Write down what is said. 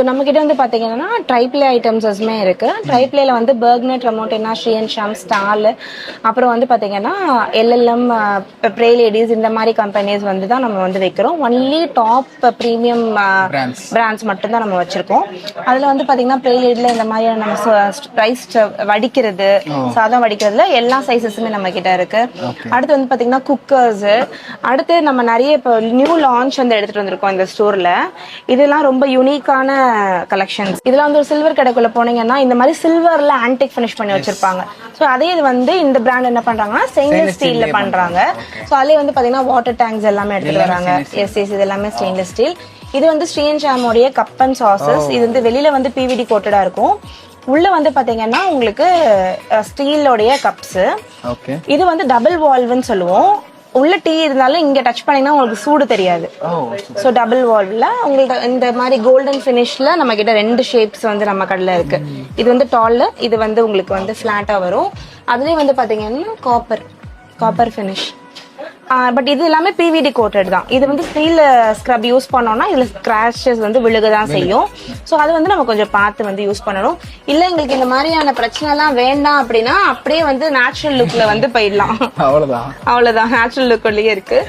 நம்ம கிட்ட வந்து பாத்தீங்கன்னா ட்ரைப்ளே ஐட்டம்ஸஸ்மே இருக்கு. ட்ரைப்ளேல வந்து பர்க்னர், ட்ரமோட்டினா, ஷியன் ஷாம், ஸ்டால், அப்புறம் வந்து பாத்தீங்கன்னா எல்எல்எம், ப்ரே லேடிஸ், இந்த மாதிரி கம்பெனிஸ் வந்து தான் நம்ம வந்து வைக்கிறோம். ஒன்லி டாப் ப்ரீமியம் பிராண்ட்ஸ் மட்டும் தான் நம்ம வச்சிருக்கோம். அதுல வந்து பாத்தீங்கன்னா ப்ரே லேடில இந்த மாதிரியான நம்ம ரைஸ் வடிக்கிறது, சாதம் வடிக்கிறதுல எல்லா சைஸஸுமே நம்ம கிட்ட இருக்கு. அடுத்து வந்து பாத்தீங்கன்னா குக்கர்ஸ், அடுத்து நம்ம நிறைய இப்போ நியூ லான்ச் வந்து எடுத்துட்டு வந்திருக்கோம் இந்த ஸ்டோர்ல. இதெல்லாம் ரொம்ப யூனிக்கான கலெக்ஷன்ஸ். இதுல வந்து ஒரு சில்வர் கடைக்குள்ள போனீங்கன்னா இந்த மாதிரி சில்வர்ல ஆன்டிக் ஃபினிஷ் பண்ணி வச்சிருப்பாங்க. சோ அதே இது வந்து இந்த பிராண்ட் என்ன பண்றாங்கன்னா ஸ்டெயின்லெஸ் ஸ்டீல்ல பண்றாங்க. சோ அதுல வந்து பாத்தீங்கன்னா வாட்டர் டேங்க்ஸ் எல்லாமே எடுத்துட்டு வராங்க. எஸ் இது எல்லாமே ஸ்டெயின்லெஸ் ஸ்டீல். இது வந்து ஷியன் ஷாமோடைய கப் அண்ட் சாசஸ். இது வந்து வெளியில வந்து பிவிடி கோட்டடா இருக்கும். உள்ள வந்து பாத்தீங்கன்னா உங்களுக்கு ஸ்டீலோடைய கப்ஸ். இது வந்து டபுள் வால்வ்னு சொல்லுவோம். உள்ள டீ இருந்தாலும் இங்க டச் பண்ணீங்கன்னா உங்களுக்கு சூடு தெரியாது. சோ டபுள் வால்வ்ல உங்களுக்கு இந்த மாதிரி கோல்டன் ஃபினிஷ்ல நம்ம கிட்ட 2 ஷேப்ஸ் வந்து நம்ம கடையில இருக்கு. இது வந்து டால், இது வந்து உங்களுக்கு வந்து ஃபிளாட்டா வரும். அதுலயே வந்து பாத்தீங்கன்னா காப்பர் ஃபினிஷ். பட் இது எல்லாமே பிவிடி கோட்டட் தான். இது வந்து ஸ்டீல் ஸ்க்ரப் யூஸ் பண்ணோம்னா இதுல ஸ்கிராச்சஸ் வந்து விழுகதான் செய்யும். சோ அது வந்து நம்ம கொஞ்சம் பார்த்து வந்து யூஸ் பண்ணணும். இல்ல எங்களுக்கு இந்த மாதிரியான பிரச்சனை எல்லாம் வேண்டாம் அப்படின்னா அப்படியே வந்து நேச்சுரல் லுக்ல வந்து போயிடலாம். அவ்வளவுதான் நேச்சுரல் லுக்லயே இருக்கு.